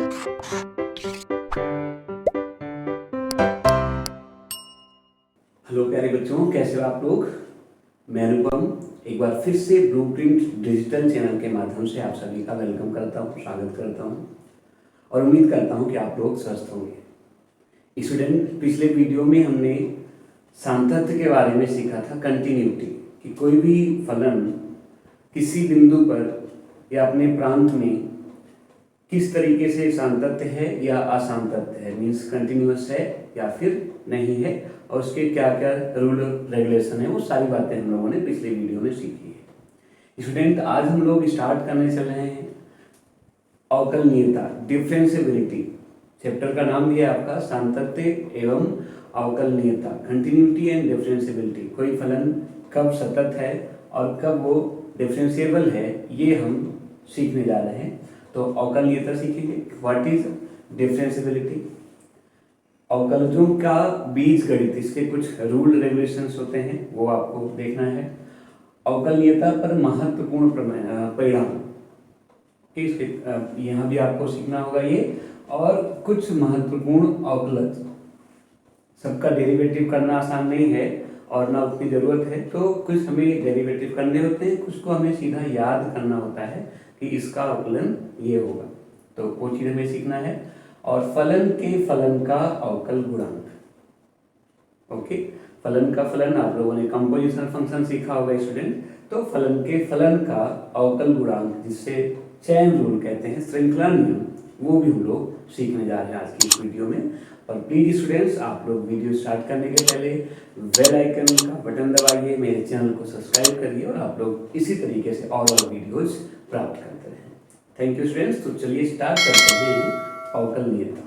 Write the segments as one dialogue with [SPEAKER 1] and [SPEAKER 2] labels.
[SPEAKER 1] Hello प्यारे बच्चों, कैसे हो आप लोग। मैं अनुपम एक बार फिर से ब्लूप्रिंट डिजिटल चैनल के माध्यम से आप सभी का वेलकम करता हूँ, स्वागत करता हूँ और उम्मीद करता हूँ कि आप लोग स्वस्थ होंगे। स्टूडेंट, पिछले वीडियो में हमने सातत्य के बारे में सीखा था, कंटिन्यूटी, कि कोई भी फलन किसी बिंदु पर या अपने प्रांत में किस तरीके से सातत्य है या असातत्य है, मीन्स कंटिन्यूअस है या फिर नहीं है, और उसके क्या क्या रूल रेगुलेशन है, वो सारी बातें हम लोगों ने पिछले वीडियो में सीखी है। स्टूडेंट, आज हम लोग स्टार्ट करने चल रहे हैं अवकलनीयता, डिफरेंशिएबिलिटी। चैप्टर का नाम दिया है आपका सातत्य एवं अवकलनीयता, कंटिन्यूटी एंड डिफरेंशिएबिलिटी। कोई फलन कब सतत है और कब वो डिफरेंशिएबल है, ये हम सीखने जा रहे हैं। तो अवकलनीयता सीखेंगे, व्हाट इज डिफरेंशिएबिलिटी, अवकलजों का बीजगणित, इसके कुछ रूल रेगुलेशंस होते हैं वो आपको देखना है। अवकलनीयता पर महत्वपूर्ण परिणाम, इसके यहाँ भी आपको सीखना होगा ये, और कुछ महत्वपूर्ण अवकलज। सबका डेरिवेटिव करना आसान नहीं है और ना उतनी ज़रूरत है, तो कुछ हमें डेरिवेटिव करने होते हैं, कुछ को हमें सीधा याद करना होता है कि इसका अवकलन ये होगा, तो वो चीज़ हमें सीखना है। और फलन के फलन का अवकल गुणांक, ओके। फलन का फलन आप लोगों ने कंपोजिशन फंक्शन सीखा होगा स्टूडेंट, तो फलन के फलन का अवकल गुणांक, जिससे चैन रूल कहते हैं, श्रृंखला नियम, वो भी हम लोग सीखने जा रहे हैं आज की इस वीडियो में। और प्लीज स्टूडेंट्स, आप लोग वीडियो स्टार्ट करने के पहले बेल आइकन का बटन दबाइए, मेरे चैनल को सब्सक्राइब करिए और आप लोग इसी तरीके से और वीडियोज प्राप्त करते रहें। Thank you students. तो चलिए स्टार्ट करते हैं अवकलनीयता।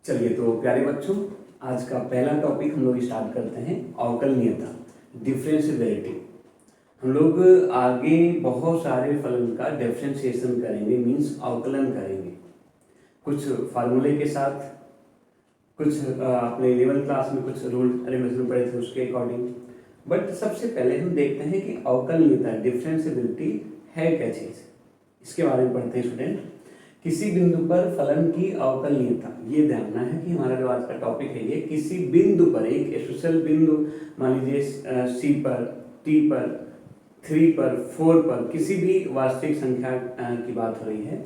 [SPEAKER 1] चलिए तो प्यारे बच्चों, आज का पहला टॉपिक हम लोग स्टार्ट करते हैं अवकलनीयता, डिफरेंशिएबिलिटी। हम लोग आगे बहुत सारे फलन का डिफरेंशिएशन करेंगे, मीन्स अवकलन करेंगे, कुछ फार्मूले के साथ, कुछ अपने 11th क्लास में कुछ रूल रेगुलेशन पढ़े थे उसके अकॉर्डिंग। बट सबसे पहले हम देखते हैं कि अवकलनीयता, डिफरेंशिएबिलिटी है क्या चीज़, इसके बारे में पढ़ते हैं स्टूडेंट। किसी बिंदु पर फलन की अवकलनीयता, ये ध्यान रखना है कि हमारा जो आज का टॉपिक है ये किसी बिंदु पर, एक स्पेशल बिंदु, मान लीजिए सी पर, टी पर, 3 पर, 4 पर, किसी भी वास्तविक संख्या की बात हो रही है,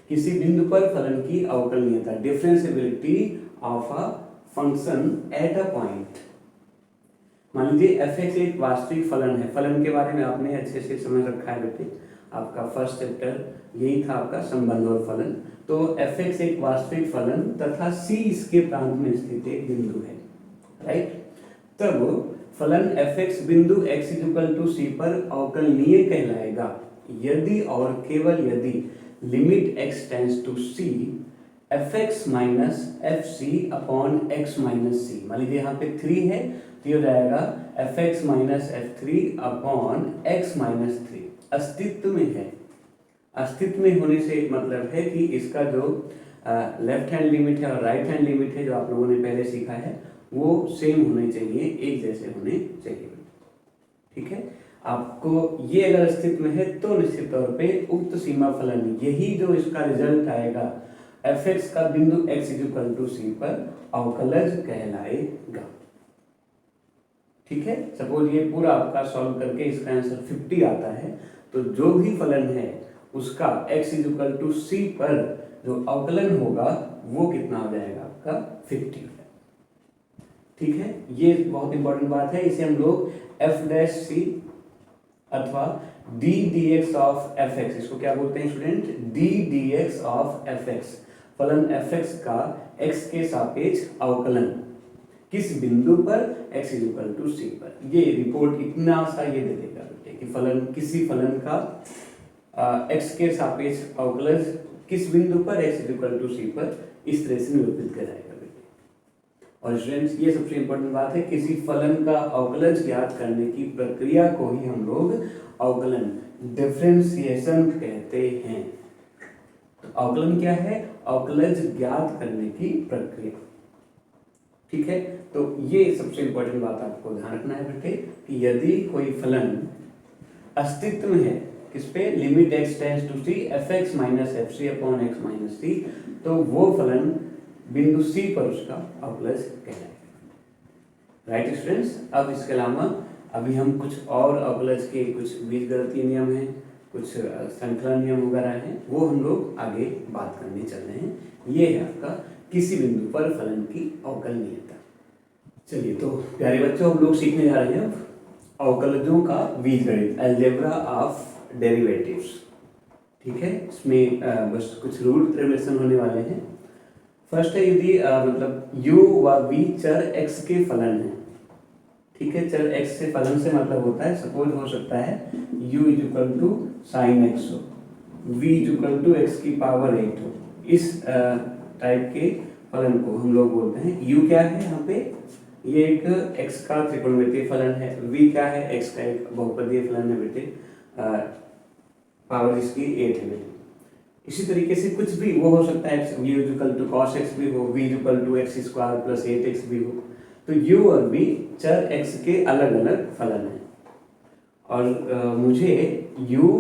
[SPEAKER 1] किसी बिंदु पर फलन की अवकलनीयता, differentiability of a function at a point. मान लीजिए f(x) एक वास्तविक फलन है। फलन के बारे में आपने अच्छे से समझ रखा है बेटे, आपका फर्स्ट चैप्टर यही था आपका, संबंध और फलन। तो f(x) एक वास्तविक फलन तथा c इसके प्रांत में स्थित एक बिंदु है, राइट। तब फलन f(x) बिंदु x = c पर अवकलनीय कहलाएगा यदि और केवल यदि limit x tends to c f(x) minus fc upon x minus c। मान लीजिए यहाँ पे 3 है तो ये हो जाएगा f(x) minus f3 upon x minus 3। अस्तित्व में है, अस्तित्व में होने से मतलब है कि इसका जो लेफ्ट हैंड लिमिट है और राइट हैंड लिमिट है, जो आप लोगों ने पहले सीखा है, वो सेम होने चाहिए, एक जैसे होने चाहिए, ठीक है। आपको ये अगर अस्तित्व में है तो निश्चित तौर पे उक्त सीमा फलन, यही जो इसका रिजल्ट आएगा f(x) का बिंदु x = c पर अवकलज कहलाएगा, ठीक है। सपोज ये पूरा आपका सॉल्व करके इसका आंसर 50 आता है, तो जो भी फलन है उसका x = c पर जो अवकलन होगा वो कितना हो जाएगा आपका 50, ठीक है। ये बहुत इंपॉर्टेंट बात है, इसे हम लोग f' अथवा d dx ऑफ f(x), इसको क्या बोलते हैं student, d dx of f(x), फलन f(x) का x के सापेक्ष अवकलन किस बिंदु पर, x = c पर। ये रिपोर्ट इतना सा ये दे देगा बेटे कि फलन, किसी फलन का x के सापेक्ष अवकलज किस बिंदु पर, x = c पर, इस तरह से निरूपित कराएगा बेटे। और स्टूडेंट्स, ये सबसे इंपॉर्टेंट बात है, किसी फलन का अवकलज ज्ञात करने की प्रक्रिया को ही हम लोग अवकलन, डिफरेंशिएशन कहते हैं। तो अवकलन क्या है, अवकलज ज्ञात करने की प्रक्रिया, ठीक है। तो ये सबसे इंपॉर्टेंट बात आपको ध्यान रखना है बेटे कि यदि कोई फलन अस्तित्व में है किस पे, limit x tends to c fx minus F C upon x minus c, तो वो फलन बिंदु c पर उसका अवकलज कहलाएगा। राइट स्टूडेंट्स, अब इसके अलावा अभी हम कुछ और अवकलज के कुछ बीजगणितीय नियम हैं, कुछ श्रृंखला नियम वगैरह हैं, वो हम लोग आगे बात करने चल रहे हैं। ये है आपका किसी बिंदु पर फलन की अवकलनीयता। चलिए तो प्यारे बच्चों, हम लोग सीखने जा रहे हैं अब अवकलजों का बीजगणित, अलजेब्रा ऑफ डेरिवेटिव्स। ठीक है, इसमें बस कुछ रूल रिलेशन होने वाले हैं। फर्स्ट है, यदि मतलब u व v चर x के फलन है। ठीक है, चर x से फलन से मतलब होता है, सपोज हो सकता है u equal to sine x हो, v इक्वल टू एक्स की पावर 8 हो। इस टाइप के फलन को हम लोग बोलते हैं। u क्या है यहाँ पे, ये एक x का त्रिकोणमितीय फलन है। v क्या है, x का एक बहुपदीय फलन है बेटे, पावर इसकी 8 है बेटे। इसी तरीके से कुछ भी वो हो सकता है, v equal to cos x भी हो, v equal to x square plus 8x भी हो। तो u और v चर x के अलग अलग फलन हैं, और मुझे u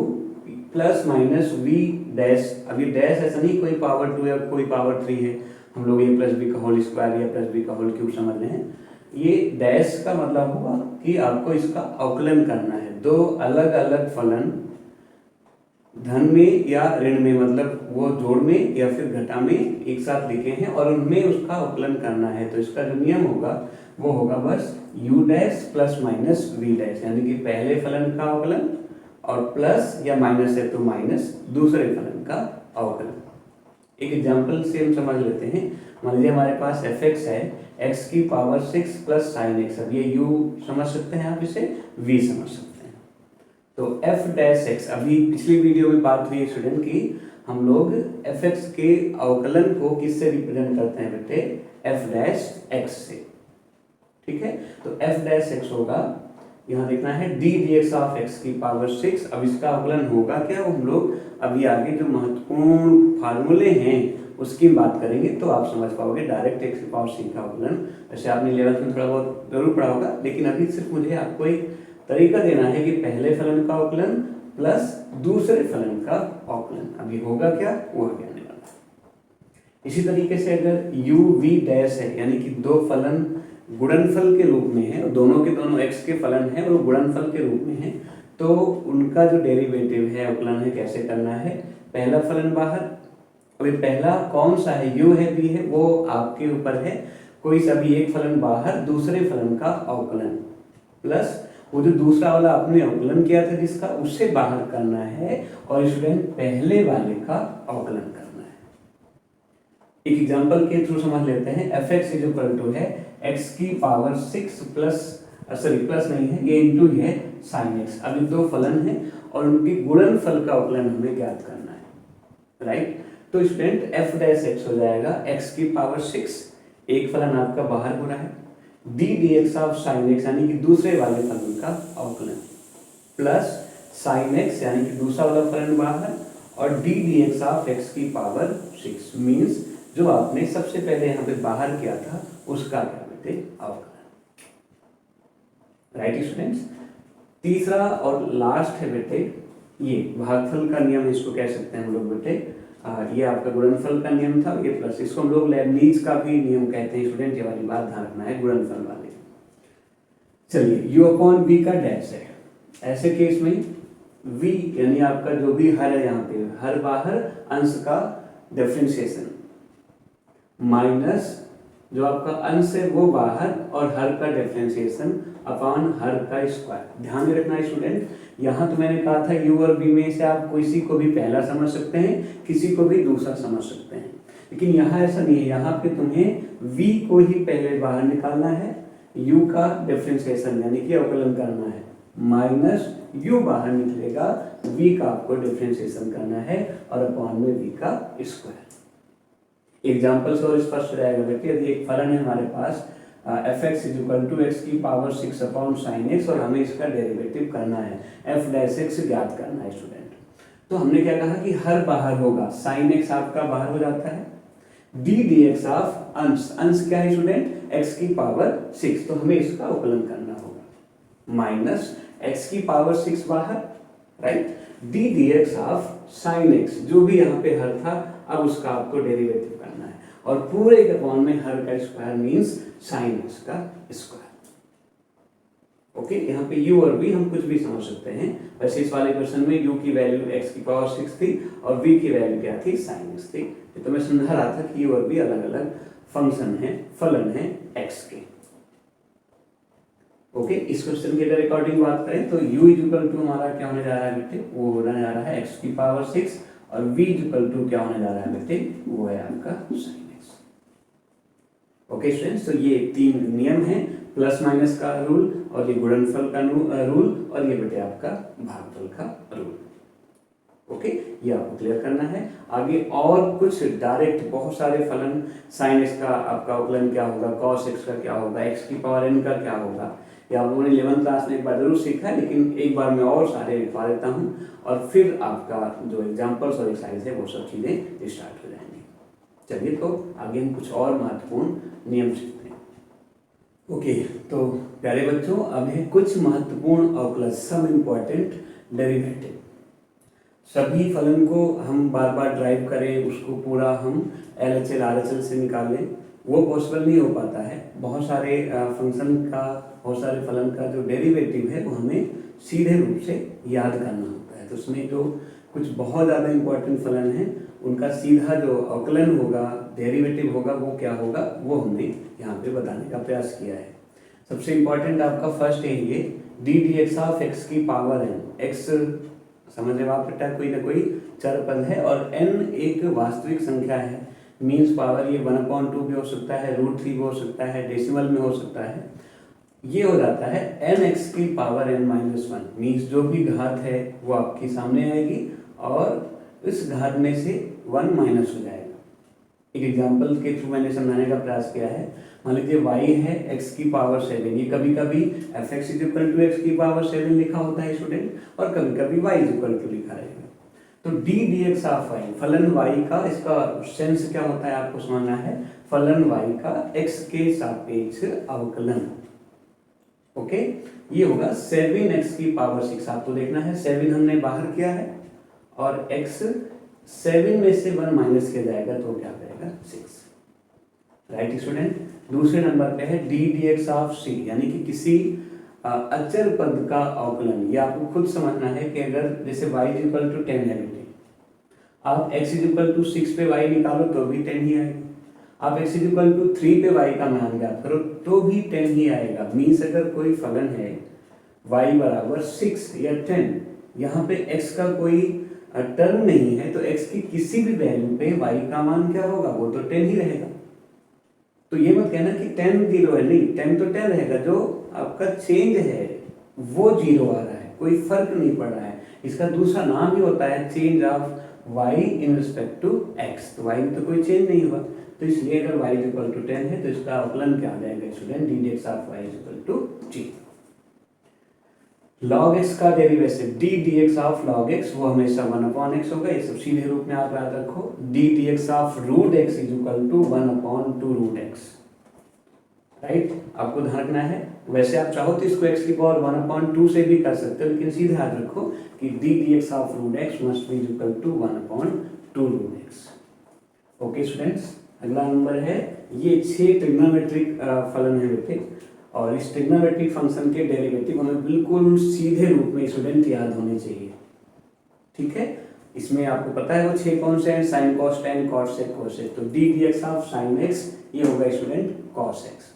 [SPEAKER 1] plus minus v dash, अभी डैश ऐसा नहीं कोई पावर 2 या कोई पावर 3 है, हम लोग a प्लस बी का होल स्क्वायर या प्लस बी का होल क्यूब समझ रहे हैं। ये डैश का मतलब होगा कि आपको इसका अवकलन करना है। दो अलग अलग फलन धन में या ऋण में, मतलब वो जोड़ में या फिर घटा में एक साथ लिखे हैं और उनमें उसका अवकलन करना है। तो इसका जो नियम होगा वो होगा बस u dash plus minus v dash, यानी कि पहले फलन का अवकलन और प्लस या माइनस है तो माइनस दूसरे फलन का अवकलन। एक एग्जांपल से हम समझ लेते हैं। मान लीजिए हमारे पास fx है x की पावर 6 प्लस साइन एक्स। अब ये u समझ सकते हैं आप, इसे v समझ सकते हैं। तो f डैश x, अभी पिछली वीडियो में बात हुई स्टूडेंट की, हम लोग fx के अवकलन को किससे रिप्रेजेंट करते हैं बेटे, f डैश x से। ठीक है, तो f डैश x होगा, यहाँ देखना है d dx ऑफ x की पावर 6। अब इसका अवकलन होगा क्या, हम लोग अभी आगे जो महत्वपूर्ण फार्मूले हैं उसकी बात करेंगे तो आप समझ पाओगे। डायरेक्ट x की पावर 6 का अवकलन वैसे आपने 11th में थोड़ा बहुत जरूर पढ़ा होगा, लेकिन अभी सिर्फ मुझे आपको एक तरीका देना है कि पहले फलन का अवकलन प्लस दूसरे फलन का अवकलन अभी होगा क्या, वो आगे आने वाला है। इसी तरीके से अगर u v डैश है, यानी कि दो फलन गुणनफल के रूप में है, दोनों के दोनों x के फलन है और गुणनफल के रूप में है, तो उनका जो डेरिवेटिव है, अवकलन है, कैसे करना है। पहला फलन बाहर, अभी पहला कौन सा है, u है v है, वो आपके ऊपर है। कोई सा भी एक फलन बाहर, दूसरे फलन का अवकलन प्लस वो जो दूसरा वाला आपने अवकलन किया था जिसका, उससे बाहर करना है और स्टूडेंट पहले वाले का अवकलन करना है। एक एग्जांपल के थ्रू समझ लेते हैं। fx इज इक्वल टू है x की पावर 6 प्लस, सॉरी प्लस नहीं है, ये इनटू है साइन x। अभी दो फलन है और उनकी गुणनफल का अवकलन हमें ज्ञात करना है। राइट, तो स्टूडेंट f डैश x हो जाएगा x की पावर 6, एक फलन आपका बाहर हो रहा है, d dx of sine x यानी कि दूसरे वाले फलन का अवकलन प्लस साइन x यानी कि दूसरा वाला फलन बाहर, और d dx ऑफ x की पावर 6 मीन्स जो आपने सबसे पहले यहाँ पे बाहर किया था उसका क्या बेटे, अवकलन। राइट स्टूडेंट्स, तीसरा और लास्ट है बेटे ये भागफल का नियम, इसको कह सकते हैं हम लोग बेटे। ये आपका गुणनफल का नियम था, ये प्लस इसको हम लोग लेबनीज का भी नियम कहते हैं स्टूडेंट, ये वाली बात ध्यान रखना है गुणनफल वाले। चलिए u अपॉन v का डैश है, ऐसे केस में v यानी आपका जो भी हर है, यहाँ पे हर बाहर अंश का डिफरेंशिएशन माइनस जो आपका अंश है वो बाहर और हर का डिफरेंशिएशन अपॉन हर का स्क्वायर। ध्यान में रखना है स्टूडेंट, यहाँ तो मैंने कहा था u और v में से आप किसी को भी पहला समझ सकते हैं, किसी को भी दूसरा समझ सकते हैं, लेकिन यहाँ ऐसा नहीं है। यहाँ पे तुम्हें v को ही पहले बाहर निकालना है, u का डिफरेंशिएशन यानी कि अवकलन करना है, माइनस u बाहर निकलेगा, v का आपको डिफरेंशिएशन करना है और अपॉन में v का स्क्वायर। एग्जाम्पल से और स्पष्ट रहेगा बेटे। यदि एक फलन है हमारे पास fx is equal to x की पावर 6 अपॉन साइन एक्स और हमें इसका डेरिवेटिव करना है, f डैश x ज्ञात करना है स्टूडेंट। तो हमने क्या कहा कि हर बाहर होगा, साइन x आपका बाहर हो जाता है, d dx ऑफ अंश, अंश क्या है स्टूडेंट, x की पावर 6, तो हमें इसका अवकलन करना होगा, माइनस x की पावर 6 बाहर, right. D d x of sin x, जो भी यहाँ पे हर था अब उसका आपको डेरिवेटिव करना है, और पूरे के अपॉन में हर का स्क्वायर मीन्स साइन एक्स का स्क्वायर। ओके, यहाँ पे u और v हम कुछ भी समझ सकते हैं। वैसे इस वाले क्वेश्चन में u की वैल्यू x की पावर 6 थी और v की वैल्यू क्या थी, sin x थी। तो मैं समझा रहा था कि u और v अलग अलग फंक्शन है, फलन है x के। ओके, इस क्वेश्चन के अकॉर्डिंग बात करें तो u इक्वल टू हमारा क्या होने जा रहा है बेटे, वो होने जा रहा है x की पावर 6, और v इक्वल टू क्या होने जा रहा है बेटे, वो है आपका sin x। ओके स्टूडेंट्स, तो ये तीन नियम हैं, प्लस माइनस का रूल, और ये गुणनफल का रूल, और ये बेटे आपका भागफल का रूल। ओके, ये आपको क्लियर करना है। आगे और कुछ डायरेक्ट बहुत सारे फलन, साइन एक्स का आपका अवकलन क्या होगा, कॉस एक्स का क्या होगा, एक्स की पावर एन का क्या होगा, ये आप लोगों ने 11th क्लास में एक बार जरूर सीखा है, लेकिन एक बार मैं और सारे लिखवा देता हूँ, और फिर आपका जो एग्जाम्पल्स और एक्सरसाइज है वो सब चीज़ें स्टार्ट हो जाएंगी। चलिए, तो आगे हम कुछ और महत्वपूर्ण नियम सीखते हैं। ओके, तो प्यारे बच्चों, अब है कुछ महत्वपूर्ण अवकलन, सम इम्पॉर्टेंट डेरिवेटिव। सभी फलन को हम बार बार ड्राइव करें, उसको पूरा हम LHL RHL से निकालें, वो पॉसिबल नहीं हो पाता है। बहुत सारे फंक्शन का, बहुत सारे फलन का जो डेरिवेटिव है वो हमें सीधे रूप से याद करना होता है। तो उसमें जो कुछ बहुत ज़्यादा इम्पोर्टेंट फलन हैं उनका सीधा जो अवकलन होगा, डेरिवेटिव होगा, वो क्या होगा, वो हमने यहाँ पे बताने का प्रयास किया है। सबसे इम्पोर्टेंट आपका फर्स्ट है ये D d x of x की पावर एन। एक्स समझ रहे हो आप बेटा, कोई ना कोई चर पद है, और n एक वास्तविक संख्या है, मीन्स पावर ये 1/2 भी हो सकता है, √3 भी हो सकता है, डेसिमल में हो सकता है। ये हो जाता है nx की पावर n-1, मीन्स जो भी घात है वो आपके सामने आएगी और इस घात में से 1 माइनस हो जाएगा। एक एग्जाम्पल के थ्रू मैंने समझाने का प्रयास किया है। मान लीजिए y है x की पावर 7, ये कभी कभी fx = x की पावर 7 लिखा होता है स्टूडेंट, और कभी कभी y = लिखा रहेगा। तो d dx ऑफ y, फलन y का, इसका सेंस क्या होता है आपको समझना है, फलन y का x के सापेक्ष अवकलन। ओके, ये होगा 7x की पावर 6। आपको देखना है 7 हमने बाहर किया है और x 7 में से 1 माइनस किया जाएगा तो क्या करेगा, 6। Right student. दूसरे नंबर पे है डी डी एक्स ऑफ सी, यानी कि किसी अचर पद का अवकलन। ये आपको खुद समझना है कि अगर जैसे y = 10 है बेटे, आप x = 6 पे y निकालो तो भी 10 ही आएगा, आप x = 3 पे y का मान ज्ञात करो तो भी 10 ही आएगा। मीन्स अगर कोई फलन है y = 6 या 10, यहाँ पे x का कोई टर्म नहीं है, तो x की किसी भी वैल्यू पे y का मान क्या होगा, वो तो 10 ही रहेगा। तो ये मत कहना कि 10 0 है, नहीं, 10 तो 10 रहेगा, जो आपका चेंज है वो 0 आ रहा है, कोई फर्क नहीं पड़ रहा है। इसका दूसरा नाम ही होता है change of y in respect to x। तो y में तो कोई चेंज नहीं हुआ, तो इसलिए अगर y = 10 है तो इसका अवकलन क्या आ जाएगा student, D x of y = g। log x का derivative D d x of log x, वो हमेशा 1/x होगा। ये सब सीधे रूप में आप याद रखो। D d x of √x = 1/2 √x। Right, आपको ध्यान रखना है। वैसे आप चाहो तो इसको x की पावर 1/2 से भी कर सकते हो, लेकिन सीधे याद रखो कि D d x of √x must be = 1/2 √x। Okay students, अगला नंबर है, ये 6 ट्रिग्नोमेट्रिक फलन है बेटे, और इस ट्रिग्नोमेट्रिक फंक्शन के डेरिवेटिव हमें बिल्कुल सीधे रूप में स्टूडेंट याद होने चाहिए। ठीक है, इसमें आपको पता है वो 6 कौन से हैं, sin cos tan cos sec cosec. तो d d x of sin x, ये होगा student cos x.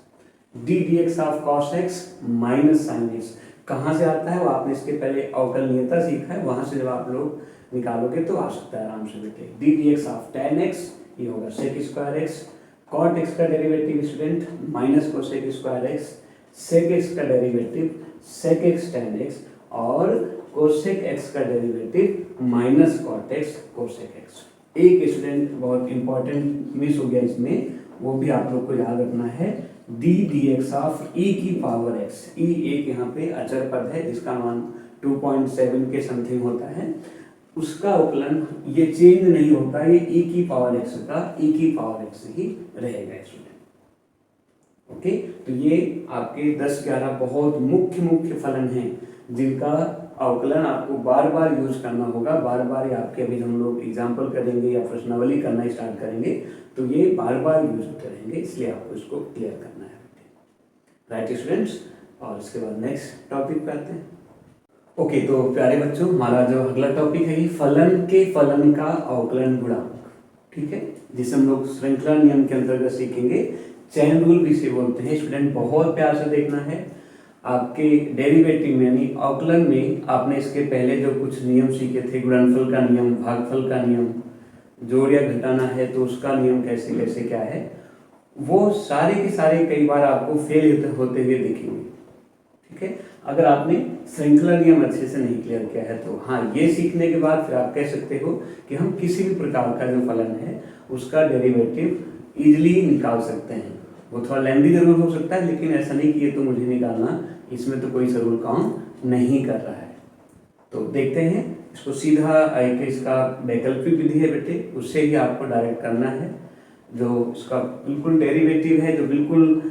[SPEAKER 1] D d x of cos x minus sin x कहाँ से आता है, वो आपने इसके पहले अवकलनीयता सीखा है, वहां से जब आप लोग निकालोगे तो आ सकता है आराम से बेटे। D d x of tan x, ये होगा sec square x. Cot x का derivative student minus cosec square x, sec x का derivative sec x tan x, और कोसेक एक्स का derivative minus cot x cosec x. एक student बहुत important miss हो गया इसमें, वो भी आप लोग को याद रखना है, डी डी एक्स ऑफ ई की पावर एक्स। ई एक यहाँ पे अचर पद है जिसका मान 2.7 के समथिंग होता है, उसका अवकलन ये चेंज नहीं होता, ये ई की पावर एक्स का ई की पावर एक्स ही रहेगा स्टूडेंट। ओके, तो ये आपके 10-11 बहुत मुख्य फलन हैं जिनका अवकलन आपको बार बार यूज करना होगा, बार बार आपके अभी हम लोग एग्जाम्पल करेंगे या प्रश्नावली करना स्टार्ट करेंगे तो ये बार बार यूज होते रहेंगे, इसलिए आपको इसको क्लियर करना है। राइट स्टूडेंट्स, और इसके बाद नेक्स्ट टॉपिक पे आते हैं। ओके, तो प्यारे बच्चों, हमारा जो अगला टॉपिक है ये फलन के फलन का अवकलन गुणांक, ठीक है, जिसे हम लोग श्रृंखला नियम के अंतर्गत सीखेंगे। चैन रूल भी इसे बोलते हैं। स्टूडेंट बहुत प्यार से देखना है। आपके डेरिवेटिव में यानी अवकलन में आपने इसके पहले जो कुछ नियम सीखे थे, गुणनफल का नियम, भागफल का नियम, जोड़ या घटाना है तो उसका नियम कैसे कैसे क्या है, वो सारे के सारे कई बार आपको फेल होते हुए दिखेंगे, ठीक है। अगर आपने श्रृंखला नियम अच्छे से नहीं क्लियर किया है तो हाँ, ये सीखने के बाद फिर आप कह सकते हो कि हम किसी भी प्रकार का जो फलन है उसका डेरिवेटिव इजीली निकाल सकते हैं। वो थोड़ा लेंदी जरूर हो सकता है, लेकिन ऐसा नहीं कि ये तो मुझे निकालना, इसमें तो कोई जरूर काम नहीं कर रहा है। तो देखते हैं इसको सीधा एक इसका वैकल्पिक विधि है बेटे, उससे ही आपको डायरेक्ट करना है। जो इसका बिल्कुल डेरिवेटिव है, जो बिल्कुल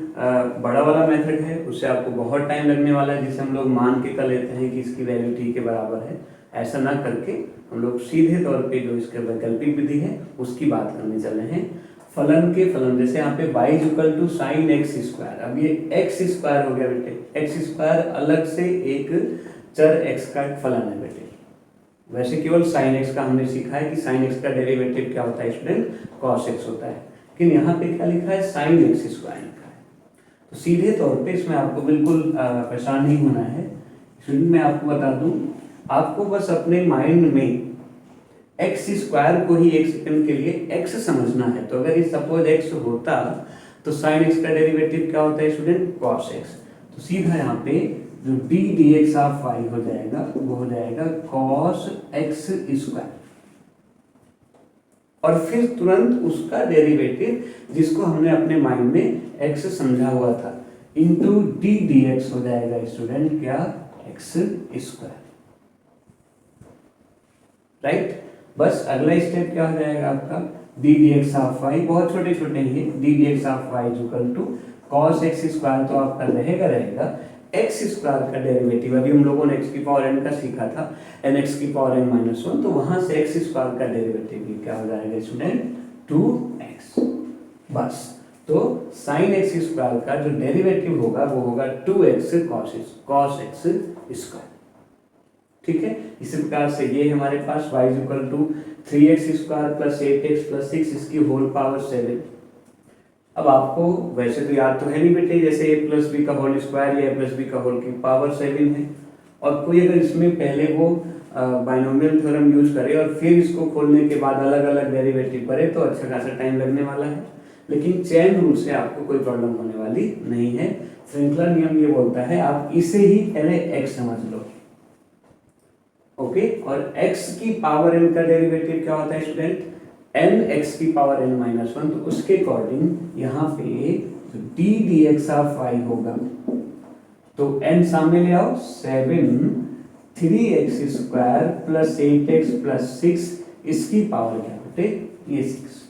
[SPEAKER 1] बड़ा वाला मेथड है, उससे आपको बहुत टाइम लगने वाला है, जिसे हम लोग मान के कर लेते हैं कि इसकी वैल्यू टी के बराबर है। ऐसा ना करके हम लोग सीधे तौर पे जो इसका वैकल्पिक विधि है उसकी बात करने चले हैं। फलन के फलन, जैसे यहाँ पे y = sin x²। अब ये x² हो गया बेटे। x² अलग से एक चर x का फलन है बेटे। वैसे केवल sin x का हमने सीखा है कि sin x का डेरिवेटिव क्या होता है स्टूडेंट, cos x होता है, लेकिन यहाँ पे क्या लिखा है, sin x² लिखा है। तो सीधे तौर पे इसमें आपको बिल्कुल परेशान नहीं होना है। स्टूडेंट मैं आपको बता दूं, आपको बस अपने माइंड में x² को ही एक सेकंड के लिए x समझना है। तो अगर ये सपोज x होता तो sin x का डेरिवेटिव क्या होता है स्टूडेंट, cos x। तो सीधा यहाँ पे जो d dx ऑफ y हो जाएगा वो हो जाएगा cos x², और फिर तुरंत उसका डेरिवेटिव जिसको हमने अपने माइंड में x समझा हुआ था इंटू d dx हो जाएगा स्टूडेंट क्या, x²। राइट, बस अगला स्टेप क्या हो जाएगा आपका, d dx ऑफ y, बहुत छोटे छोटे ही, d dx of y cos x² तो आपका रहेगा x² का डेरिवेटिव। अभी हम लोगों ने x की पावर n का सीखा था, nx की पावर n-1, तो वहां से x² का डेरिवेटिव क्या हो जाएगा स्टूडेंट, 2x। बस, तो sin x² का जो डेरिवेटिव होगा वो होगा 2x cos x²। ठीक है, इसी प्रकार से ये हमारे पास y = 3x² + 8x + 6 इसकी होल पावर 7। अब आपको वैसे तो याद तो है नहीं बेटे, जैसे a + b का होल स्क्वायर या a + b का होल की पावर 7 है, और कोई अगर इसमें पहले वो बाइनोमियल थ्योरम यूज करे और फिर इसको खोलने के बाद अलग अलग डेरिवेटिव करे तो अच्छा खासा टाइम लगने वाला है। लेकिन चेन रूल से आपको कोई प्रॉब्लम होने वाली नहीं है। श्रृंखला नियम ये बोलता है आप इसे ही पहले x समझ लो, ओके। और x की पावर n का डेरिवेटिव क्या होता है स्टूडेंट, nx की पावर n-1, तो उसके अकॉर्डिंग यहाँ पे d dx ऑफ y होगा, तो n सामने ले आओ, 7 3x² + 8x + 6 इसकी पावर क्या बेटे, ये 6।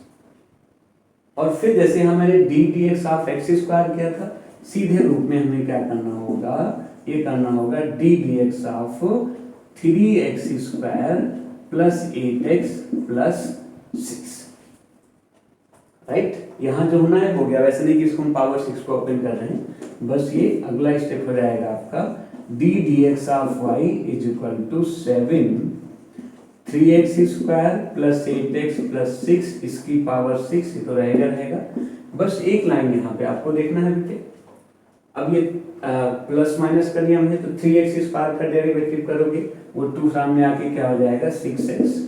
[SPEAKER 1] और फिर जैसे हमने d dx ऑफ x² किया था, सीधे रूप में हमें क्या करना होगा, ये करना होगा d dx of 3x² + 8x + 6। Right, यहाँ जो होना है हो गया। वैसे नहीं कि इसको हम पावर 6 को ओपन कर रहे हैं, बस ये अगला स्टेप हो जाएगा आपका d dx of y = 7 3x² + 8x + 6 इसकी पावर 6, ये तो रहेगा। बस एक लाइन यहाँ पे आपको देखना है बेटे। अब ये प्लस माइनस का नियम है, तो 3x² का डेरिवेटिव करोगे वो 2 सामने आके क्या हो जाएगा, 6x।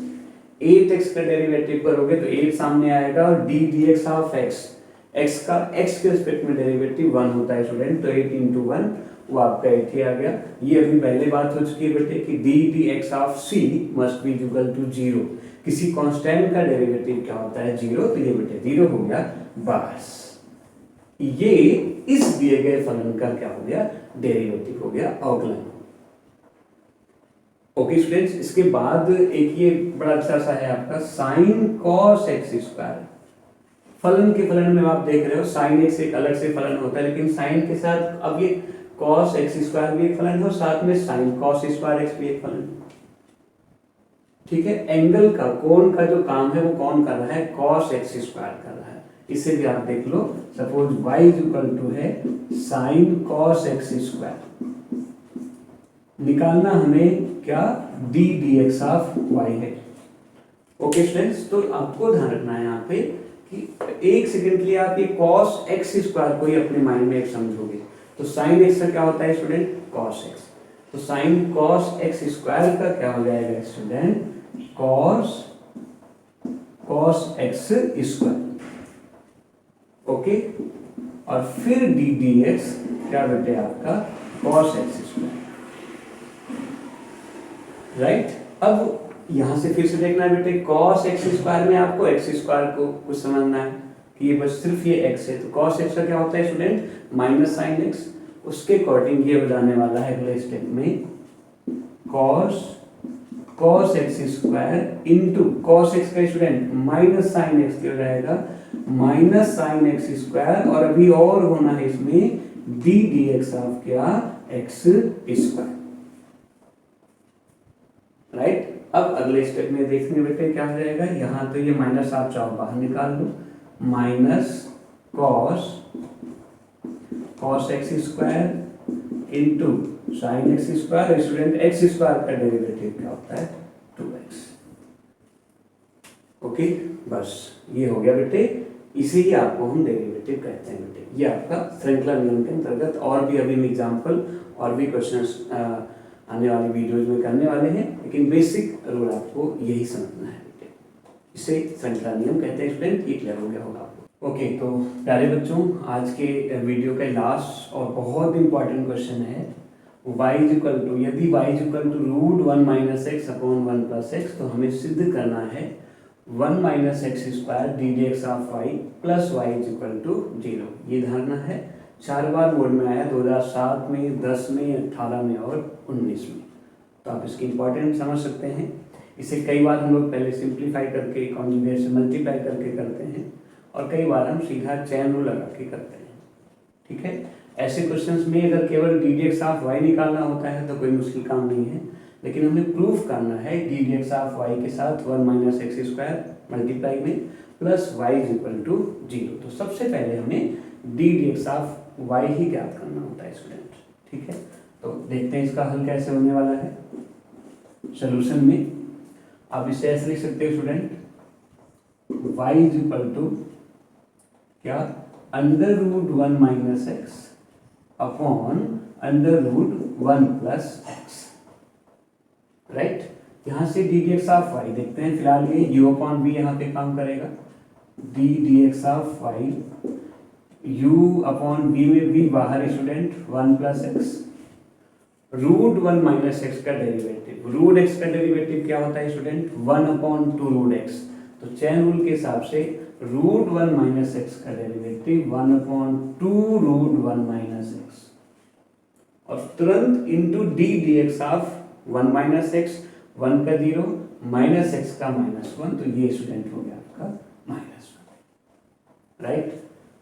[SPEAKER 1] 8x का डेरिवेटिव करोगे तो 8 सामने आएगा, और d dx ऑफ x का x के रिस्पेक्ट में डेरिवेटिव 1 होता है स्टूडेंट, तो 8 × 1 वो आपका 8 ही आ गया। ये अभी पहले बात हो चुकी है बेटे कि d dx of c must be equal to 0। किसी कांस्टेंट का डेरिवेटिव क्या होता है, 0, तो ये बेटे 0 हो गया। बस ये इस दिए गए फलन का क्या हो गया, डेरिवेटिव हो गया, अवकलन। ओके स्टूडेंट्स, इसके बाद एक ये बड़ा अच्छा सा है आपका sin cos x²। फलन के फलन में आप देख रहे हो sin x एक अलग से फलन होता है, लेकिन sin के साथ अब ये कॉस एक्स स्क्वायर भी एक फलन है और साथ में साइन कॉस स्क्वायर एक्स भी एक फलन है। ठीक है, एंगल का, कोण का जो काम है वो कौन कर रहा है? कॉस एक्स स्क्वायर कर रहा है। इसे भी आप देख लो, suppose y is equal to है साइन कॉस एक्स स्क्वायर, निकालना हमें क्या? D d x of y है। ओके स्टूडेंट्स, तो आपको ध्यान रखना है यहाँ पे कि एक सेकंड के लिए आप ये कॉस एक्स स्क्वायर को ही अपने माइंड में एक समझोगे। तो साइन एक्स का क्या होता है स्टूडेंट? Cos x. तो साइन कॉस एक्स स्क्वायर का क्या हो जाएगा student? Cos x square. Okay, और फिर डी डी एक्स क्या बेटे आपका? Cos x square. राइट, अब यहां से फिर से देखना है बेटे, कॉस एक्स स्क्वायर में आपको एक्स स्क्वायर को कुछ समझना है कि ये बस सिर्फ ये एक्स है। तो कॉस एक्स का क्या होता है स्टूडेंट? Minus sin x. उसके अकॉर्डिंग ये बताने वाला है अगले स्टेप में cos x square into cos x का स्टूडेंट माइनस साइन एक्स क्या रहेगा? माइनस साइन एक्स स्क्वायर, और अभी और होना है इसमें डी डी एक्स ऑफ क्या? X square. राइट, अब अगले स्टेप में देखेंगे बेटे क्या हो जाएगा। यहाँ तो ये माइनस आप चाहो बाहर निकाल लो, minus cos x square into sin x square. Student x square का डेरिवेटिव क्या होता है? 2x। ओके, बस ये हो गया बेटे। इसे ही आपको हम डेरिवेटिव कहते हैं बेटे। ये आपका श्रृंखला नियम के अंतर्गत, और भी अभी हम एग्जाम्पल और भी क्वेश्चंस आने वाली वीडियोज में करने वाले हैं, लेकिन बेसिक रूल आपको यही समझना है बेटे। इसे श्रृंखला नियम कहते हैं स्टूडेंट। ये क्लियर हो गया होगा आपको। ओके, तो प्यारे बच्चों, आज के वीडियो का लास्ट और बहुत इंपॉर्टेंट क्वेश्चन है y इज इक्वल टू, यदि y is equal to root 1 minus x upon 1 plus x, तो हमें सिद्ध करना है 1 minus x square d d x of y plus y is equal to 0। ये धारणा है 4 बार बोर्ड में आया, 2007 में, 10 में, 18 में और 19 में। तो आप इसकी इंपॉर्टेंट समझ सकते हैं। इसे कई बार हम लोग पहले सिंप्लीफाई करके, कॉन्जुगेट से मल्टीप्लाई करके करते हैं, और कई बार हम सीधा चैन रूल लगा के करते हैं। ठीक है, ऐसे क्वेश्चंस में अगर केवल d d x of y निकालना होता है तो कोई मुश्किल काम नहीं है, लेकिन हमें प्रूफ करना है d d x of y के साथ 1 माइनस एक्स स्क्वायर मल्टीप्लाई में plus y is equal to 0। तो सबसे पहले हमें d d x of y ही ज्ञात करना होता है स्टूडेंट। ठीक है, तो देखते हैं इसका हल कैसे होने वाला है। सोल्यूशन में आप इसे ऐसे लिख सकते हो student, y is equal to क्या? Under root 1 minus x upon under root 1 plus x. Right, यहां से d d x of y देखते हैं। फिलहाल ये यू अपॉन बी यहाँ पे काम करेगा। D d x of y, you upon b में बी बाहर student 1 plus x, root 1 minus x का डेरिवेटिव। रूट एक्स का डेरिवेटिव क्या होता है स्टूडेंट? 1 upon 2 root x. तो चैन रूल के हिसाब से रूट 1 माइनस एक्स का derivative 1 upon 2 root 1 minus x, और तुरंत into d d x of 1 minus x, 1 का 0 माइनस एक्स का -1। तो ये स्टूडेंट हो गया आपका -1। राइट,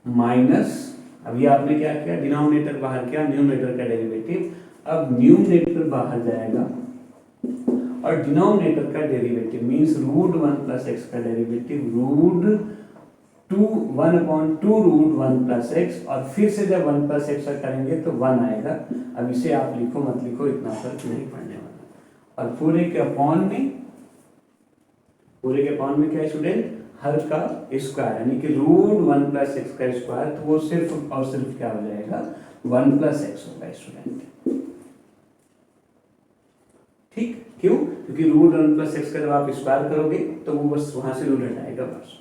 [SPEAKER 1] माइनस, अभी आपने क्या किया? डिनोमिनेटर बाहर किया, न्यूमरेटर का डेरिवेटिव। अब न्यूमरेटर बाहर जाएगा और डिनोमिनेटर का derivative means root 1 plus x का derivative root 1 upon 2 root 1 plus x, और फिर से जब 1 प्लस एक्स करेंगे तो 1 आएगा। अब इसे आप लिखो मत लिखो, इतना फर्क नहीं पड़ने वाला। और पूरे के अपॉन में क्या है स्टूडेंट? हर का स्क्वायर, यानी कि रूट 1 प्लस एक्स का स्क्वायर, तो वो सिर्फ और सिर्फ क्या हो जाएगा? 1 प्लस एक्स होगा स्टूडेंट। ठीक, क्यों? क्योंकि रूट 1 प्लस एक्स का जब आप स्क्वायर करोगे तो वो बस वहां से रूट हटाएगा बस।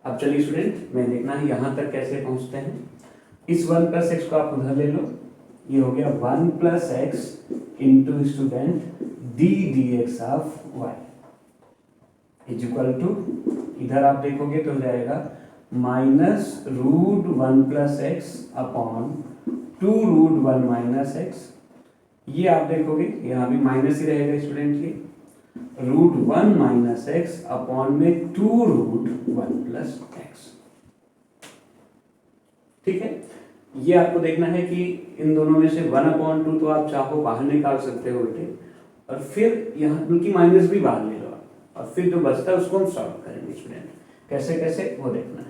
[SPEAKER 1] अब चलिए स्टूडेंट, मैं देखना है यहाँ तक कैसे पहुँचते हैं। इस 1 प्लस एक्स को आप उधर ले लो, ये हो गया 1 plus x into student d d x of y is equal to, इधर आप देखोगे तो हो जाएगा minus root 1 plus x upon 2 root 1 minus x. ये आप देखोगे यहाँ भी माइनस ही रहेगा स्टूडेंट, ये रूट 1 माइनस एक्स अपॉन में 2 रूट 1 प्लस एक्स। ठीक है, ये आपको देखना है कि इन दोनों में से 1/2 तो आप चाहो बाहर निकाल सकते हो बेटे, और फिर यहाँ बल्कि माइनस भी बाहर ले लो आप, और फिर जो बचता है उसको हम सॉल्व करेंगे स्टूडेंट। कैसे कैसे वो देखना है।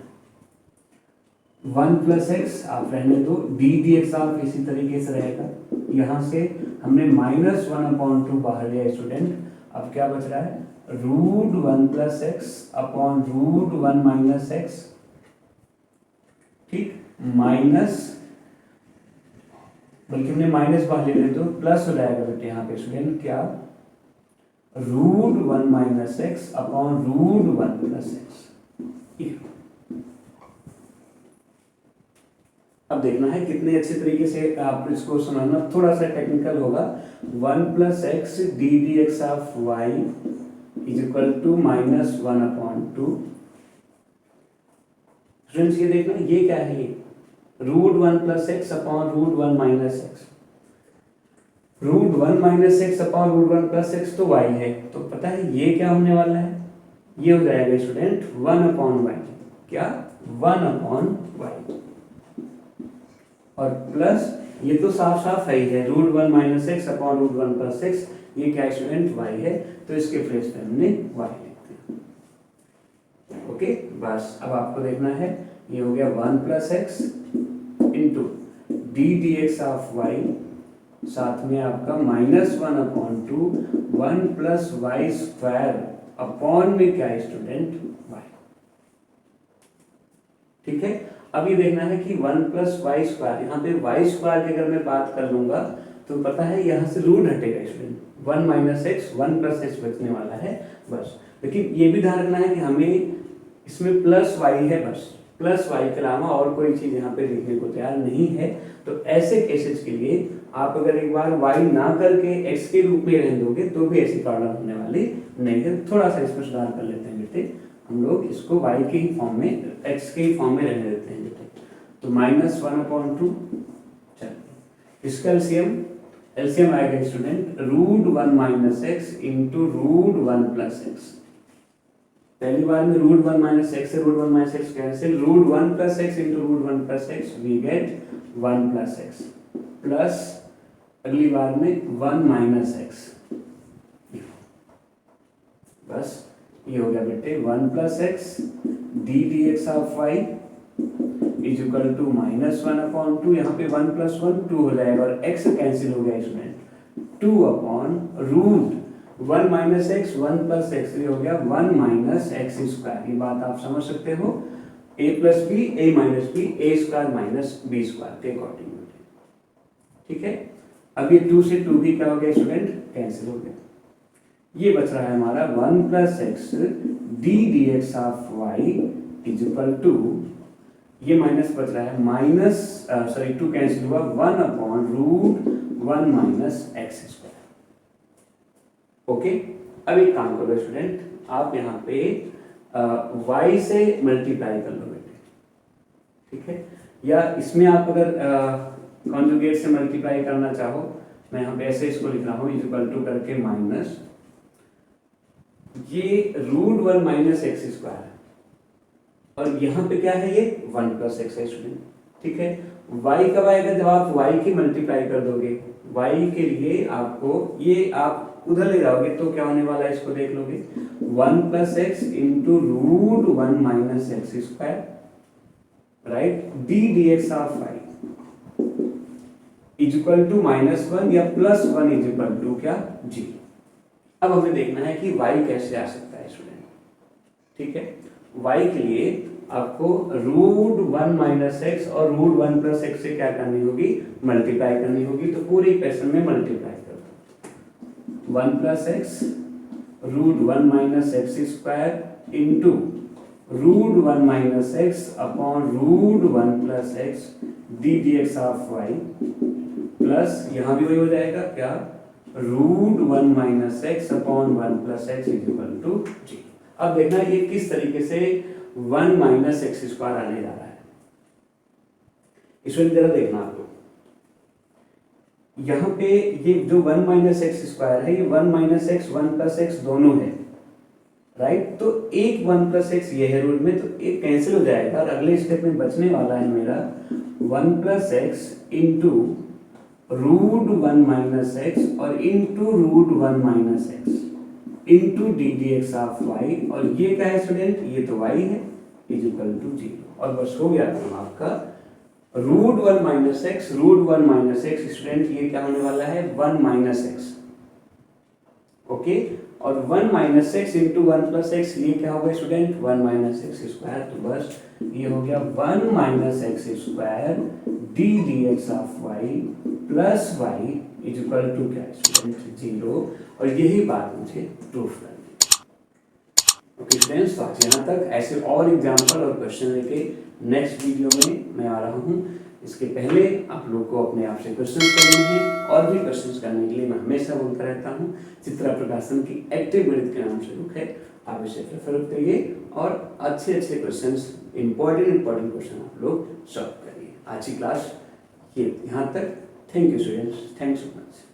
[SPEAKER 1] 1 + x आप रहने दो, डी डी एक्स आप इसी तरीके से रहेगा। यहाँ से हमने -1/2 बाहर लिया स्टूडेंट, अब क्या बच रहा है √1 + x अपॉन √1 - x, ठीक, माइनस, बल्कि हमने माइनस बाहर ले लिया तो प्लस हो जाएगा बेटे यहाँ पे स्टूडेंट क्या √1 - x अपॉन √1 + x। अब देखना है कितने अच्छे तरीके से आप इसको समझना, थोड़ा सा टेक्निकल होगा। 1 + x d d x of y is equal to -1/2। Students ये देखना ये क्या है, ये √1 + x upon √1 - x। √1 - x upon √1 + x तो y है, तो पता है ये क्या होने वाला है, ये हो जाएगा स्टूडेंट 1/y। क्या 1/y, और प्लस ये तो साफ साफ है ही है √1 - x अपॉन √1 + x, ये क्या स्टूडेंट y है, तो इसके प्लेस पे हमने y लिखते हैं। ओके, बस अब आपको देखना है ये हो गया 1 + x into d d x of y, साथ में आपका -1/2 1 + y² अपॉन में क्या है स्टूडेंट y। ठीक है, अब ये देखना है कि 1 + y², यहाँ पे y² की अगर मैं बात कर लूंगा तो पता है यहाँ से रूट हटेगा स्टूडेंट, 1 - x 1 + x बचने वाला है बस। लेकिन ये भी ध्यान रखना है कि हमें इसमें प्लस y है, बस प्लस y के अलावा और कोई चीज यहाँ पे लिखने को तैयार नहीं है। तो ऐसे केसेस के लिए आप अगर एक बार y ना करके x के रूप में रहने दोगे तो भी ऐसी प्रॉब्लम होने वाली नहीं है। थोड़ा सा इसमें सुधार कर लेते हैं बेटे, हम लोग इसको y के ही फॉर्म में, x के ही फॉर्म में रहने देते हैं बेटे। तो -1/2, चलिए इसका एलसीएम आएगा स्टूडेंट √1 - x इंटू √1 + x। पहली बार में √1 - x से √1 - x cancel, √1 + x into √1 + x we get 1 + x, plus अगली बार में 1 - x, बस ये हो गया बेटे 1 + x d d x of y is equal to -1/2, यहाँ पे 1 + 1 2 हो जाएगा और x कैंसिल हो गया स्टूडेंट, 2/√1 - x 1 + x, ये हो गया 1 - x²। ये बात आप समझ सकते हो, a + b a - b a² - b² के अकॉर्डिंग। ठीक है, अब ये 2 से 2 भी क्या हो गया स्टूडेंट कैंसिल हो गया। ये बच रहा है हमारा 1 + x d d x of y is equal to, ये माइनस बच रहा है 2 कैंसिल हुआ 1/√1 - x²। ओके, अब एक काम करो स्टूडेंट, आप यहाँ पे y से मल्टीप्लाई कर लो बेटे, ठीक है, या इसमें आप अगर कॉन्जुगेट से मल्टीप्लाई करना चाहो, मैं यहाँ पे ऐसे इसको लिख रहा हूँ इज इक्वल टू करके माइनस, ये √1 - x² है और यहाँ पे क्या है ये 1 + x है स्टूडेंट। ठीक है, y कब आएगा, जब आप y की मल्टीप्लाई कर दोगे, y के लिए आपको ये आप उधर ले जाओगे तो क्या होने वाला है इसको देख लोगे, 1 + x into √1 - x², right, d d x of y is equal to -1 या +1 इज इक्वल टू क्या g। अब हमें देखना है कि y कैसे आ सकता है स्टूडेंट। ठीक है, y के लिए आपको √1 - x और √1 + x से क्या करनी होगी, मल्टीप्लाई करनी होगी। तो पूरे इक्वेशन में मल्टीप्लाई कर दो, 1 + x √1 - x² into √1 - x upon √1 + x d d x of y, plus यहाँ भी वही हो जाएगा क्या √1 - x upon 1 + x is equal to g। अब देखना ये किस तरीके से 1 - x² आने जा रहा है, इसमें जरा देखना आप लोग, यहाँ पे ये जो 1 - x² है, ये 1 - x 1 + x दोनों है, राइट। तो एक 1 प्लस एक्स ये है रूट में, तो एक कैंसिल हो जाएगा और अगले स्टेप में बचने वाला है मेरा 1 plus x into root 1 minus x और into root 1 minus x into d d x of y. और ये क्या है स्टूडेंट, ये तो वाई है, इज इक्वल टू 0। और बस हो गया काम आपका root 1 minus x, root 1 minus x student ये क्या होने वाला है 1 माइनस एक्स, ओके। और 1 minus x into 1 plus x ये क्या होगा स्टूडेंट 1 माइनस एक्स स्क्वायर। तो बस ये हो गया 1 minus x square d d x of y plus y is equal to क्या स्टूडेंट 0। और यही बात मुझे प्रूफ करनी है। ओके फ्रेंड्स, तो आज यहाँ तक। ऐसे और एग्जाम्पल और क्वेश्चन लेके नेक्स्ट वीडियो में मैं आ रहा हूँ। इसके पहले आप लोग को अपने आप से क्वेश्चन करने हैं और भी क्वेश्चन करने के लिए मैं हमेशा बोलता रहता हूँ चित्रा प्रकाशन की एक्टिव गणित के नाम से बुक है, आप इसे प्रेफर करिए और अच्छे अच्छे क्वेश्चन, इंपॉर्टेंट क्वेश्चन आप लोग सॉल्व करिए। आज की क्लास ये यहाँ तक। Thank you students, thanks so much.